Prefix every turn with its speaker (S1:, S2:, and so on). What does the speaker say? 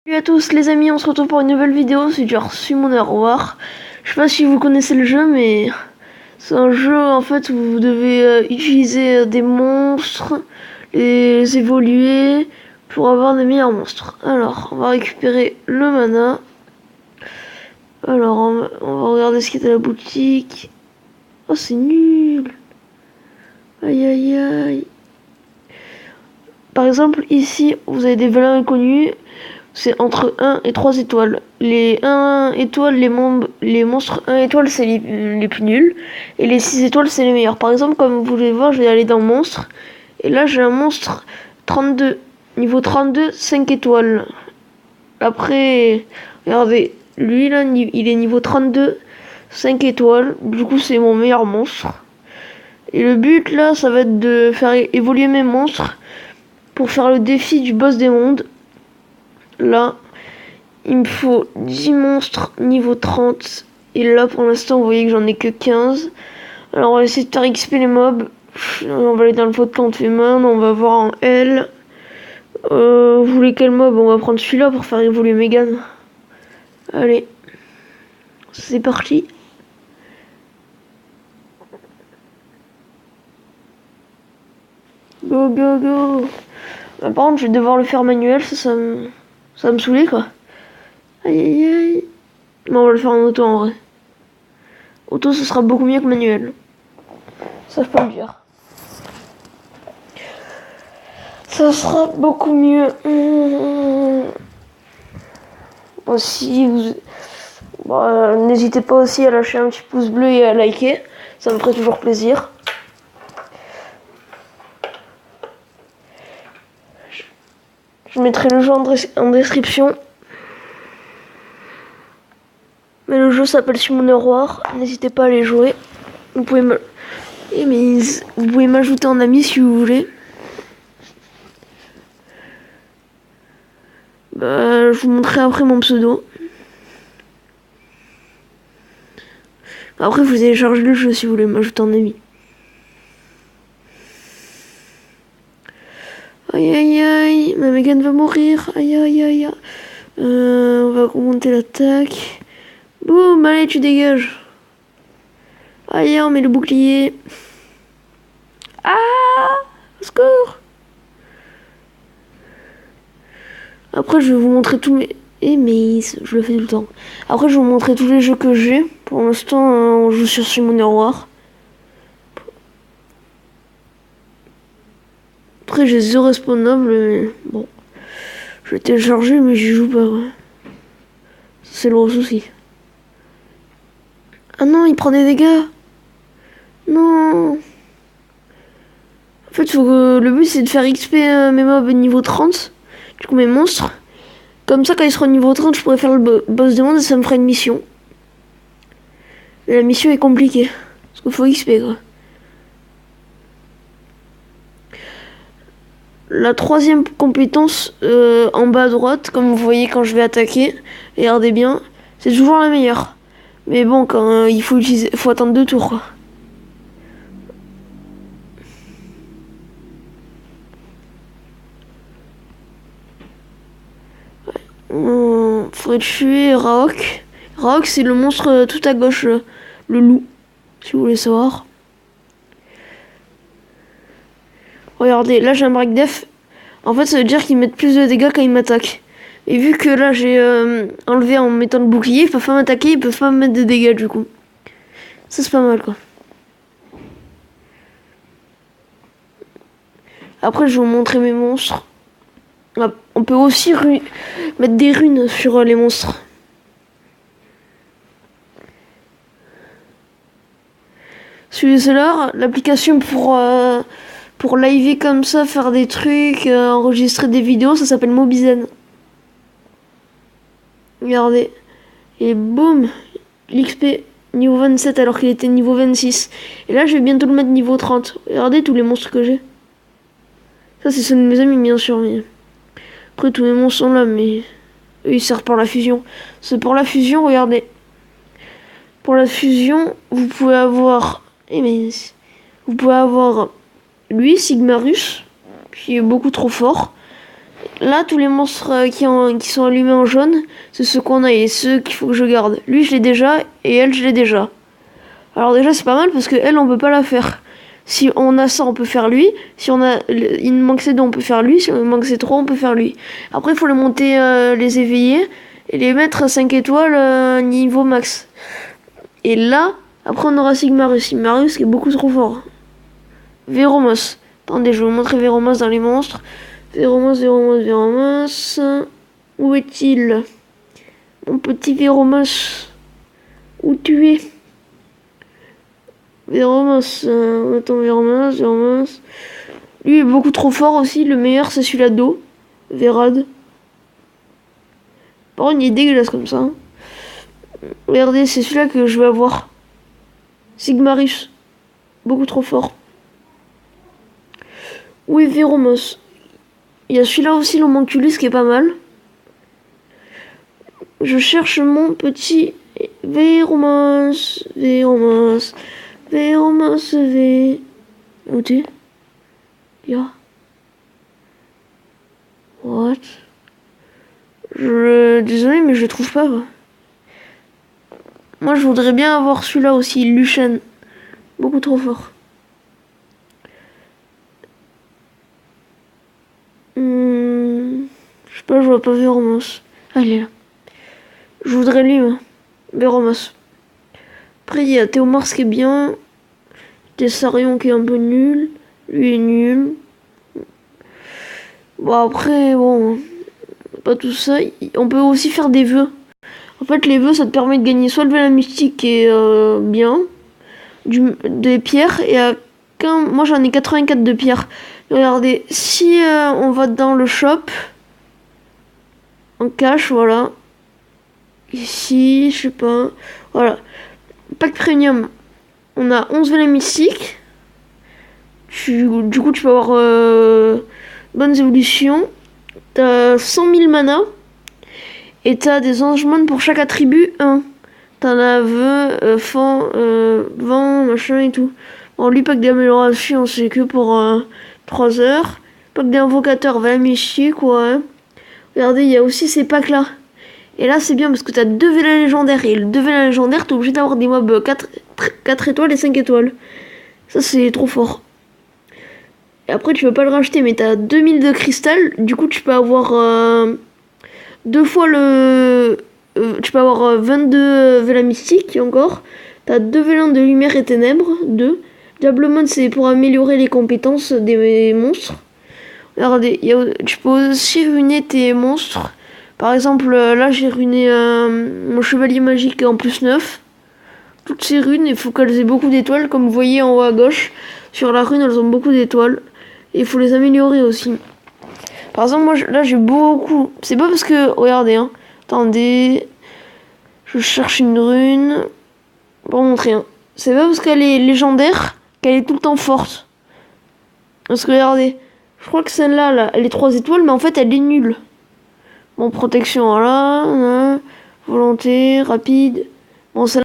S1: Salut à tous les amis, on se retrouve pour une nouvelle vidéo, c'est genre Summoner War. Je sais pas si vous connaissez le jeu, mais c'est un jeu en fait où vous devez utiliser des monstres, les évoluer pour avoir des meilleurs monstres. Alors, on va récupérer le mana. Alors, on va regarder ce qui est à la boutique. Oh, c'est nul. Aïe aïe aïe. Par exemple, ici, vous avez des valeurs inconnues. C'est entre 1 et 3 étoiles. Les 1 étoiles, les monstres 1 étoile, c'est les plus nuls. Et les 6 étoiles, c'est les meilleurs. Par exemple, comme vous pouvez voir, je vais aller dans monstre. Et là, j'ai un monstre 32. Niveau 32, 5 étoiles. Après, regardez, lui là, il est niveau 32, 5 étoiles. Du coup, c'est mon meilleur monstre. Et le but là, ça va être de faire évoluer mes monstres pour faire le défi du boss des mondes. Là, il me faut 10 monstres niveau 30. Et là, pour l'instant, vous voyez que j'en ai que 15. Alors, on va essayer de faire XP les mobs. On va aller dans le pot de plante humaine. On va voir en L. Vous voulez quel mob? On va prendre celui-là pour faire évoluer Megan. Allez. C'est parti. Go, go, go. Par contre, je vais devoir le faire manuel. Ça va me saouler, quoi. Aïe, aïe, aïe. Non, on va le faire en auto, en vrai. Auto, ce sera beaucoup mieux que manuel. Ça, je peux le dire. Ça sera beaucoup mieux. Aussi, n'hésitez pas aussi à lâcher un petit pouce bleu et à liker. Ça me ferait toujours plaisir. Je mettrai le jeu en description. Mais le jeu s'appelle Summoner War. N'hésitez pas à aller jouer. Vous pouvez m'ajouter en ami si vous voulez. Je vous montrerai après mon pseudo. Après, vous téléchargez le jeu si vous voulez m'ajouter en ami. Aïe aïe aïe, ma Megan va mourir. Aïe aïe aïe. On va augmenter l'attaque. Boum, allez, tu dégages. Aïe, on met le bouclier. Ah, au secours. Après, je vais vous montrer tous mes... mais je le fais tout le temps. Après, je vais vous montrer tous les jeux que j'ai. Pour l'instant, on joue sur Summoner War. Après, j'ai 0 respawnable, mais bon. Je vais télécharger, mais j'y joue pas, ouais. C'est le gros souci. Ah non, il prend des dégâts. Non. En fait, le but, c'est de faire XP mes mobs niveau 30. Du coup, mes monstres. Comme ça, quand ils seront niveau 30, je pourrais faire le boss des mondes et ça me fera une mission. Mais la mission est compliquée. Parce qu'il faut XP, quoi. La troisième compétence, en bas à droite, comme vous voyez quand je vais attaquer, regardez bien, c'est toujours la meilleure. Mais bon, quand il faut attendre 2 tours, quoi. Faudrait tuer Raok. Raok, c'est le monstre tout à gauche, le loup, si vous voulez savoir. Regardez, là j'ai un break def. En fait, ça veut dire qu'ils mettent plus de dégâts quand ils m'attaquent. Et vu que là j'ai enlevé en mettant le bouclier, ils peuvent pas m'attaquer, ils peuvent pas me mettre de dégâts du coup. Ça c'est pas mal, quoi. Après, je vais vous montrer mes monstres. On peut aussi mettre des runes sur les monstres. Celui-là, l'application pour liver comme ça, faire des trucs, enregistrer des vidéos, ça s'appelle Mobizen. Regardez. Et boum, l'XP niveau 27 alors qu'il était niveau 26. Et là, je vais bientôt le mettre niveau 30. Regardez tous les monstres que j'ai. Ça, c'est ceux de mes amis, bien sûr. Mais après, tous mes monstres sont là, mais eux, ils servent pour la fusion. C'est pour la fusion, regardez. Pour la fusion, vous pouvez avoir... vous pouvez avoir lui, Sigmarus, qui est beaucoup trop fort. là, tous les monstres qui sont allumés en jaune, c'est ceux qu'on a et ceux qu'il faut que je garde. Lui, je l'ai déjà et elle, je l'ai déjà. Alors déjà, c'est pas mal parce que elle, on peut pas la faire. Si on a ça, on peut faire lui. Si on a, il nous manque ces deux, on peut faire lui. Si il nous manque ces trois, on peut faire lui. Après, il faut les monter, les éveiller et les mettre à 5 étoiles niveau max. Et là, après, on aura Sigmarus. Sigmarus qui est beaucoup trop fort. Véromos. Attendez, je vais vous montrer Véromos dans les monstres. Véromos. Où est-il? Mon petit Véromos. Où tu es? Véromos. Attends, Véromos. Lui est beaucoup trop fort aussi. Le meilleur, c'est celui-là d'eau. Vérad. Par contre, il est dégueulasse comme ça. Regardez, c'est celui-là que je vais avoir. Sigmarus. Beaucoup trop fort. Où est Véromos? Il y a celui-là aussi, l'Homunculus, qui est pas mal. Je cherche mon petit Véromos. Véromos. Véromos. Où t'es? Yeah. What? Désolé, mais je le trouve pas. Quoi. Moi, je voudrais bien avoir celui-là aussi, Lucian. Beaucoup trop fort. Je sais pas, je vois pas Véromos. Ah, il est là. Je voudrais lui, moi. Véromos. Après, il y a Théomars qui est bien. Tessarion qui est un peu nul. Lui est nul. Bon, après, bon. Pas tout ça. On peut aussi faire des vœux. En fait, les vœux, ça te permet de gagner soit le vœu mystique qui est bien. Des pierres. Et moi, j'en ai 84 de pierres. Regardez, si on va dans le shop. En cache, voilà. Ici, je sais pas. Voilà. Pack premium. On a 11 vélins mystiques. Du coup, tu peux avoir bonnes évolutions. T'as 100 000 mana. Et t'as des engagements pour chaque attribut 1. T'en as vœu, vent, machin et tout. Bon, lui, pack d'amélioration, c'est que pour 3 heures. Pack d'invocateur, vélin mystique, ouais. Regardez, il y a aussi ces packs là. Et là, c'est bien parce que t'as 2 vélins légendaires. Et le 2 vélins légendaires, t'es obligé d'avoir des mobs 4 étoiles et 5 étoiles. Ça, c'est trop fort. Et après, tu peux pas le racheter, mais t'as 2000 de cristal. Du coup, tu peux avoir 2 fois le... tu peux avoir 22 vélins mystiques encore. T'as 2 vélins de lumière et ténèbres. 2. Diablemon, c'est pour améliorer les compétences des monstres. Regardez, tu peux aussi ruiner tes monstres. Par exemple, là j'ai ruiné mon chevalier magique en plus 9. Toutes ces runes, il faut qu'elles aient beaucoup d'étoiles. Comme vous voyez en haut à gauche, sur la rune, elles ont beaucoup d'étoiles. Et il faut les améliorer aussi. Par exemple, moi là j'ai beaucoup. C'est pas parce que. Regardez, hein. Attendez. Je cherche une rune. Pour montrer. Hein. C'est pas parce qu'elle est légendaire qu'elle est tout le temps forte. Parce que regardez. Je crois que celle-là, là, elle est 3 étoiles, mais en fait elle est nulle. Bon, protection, voilà. Volonté, rapide. Bon, celle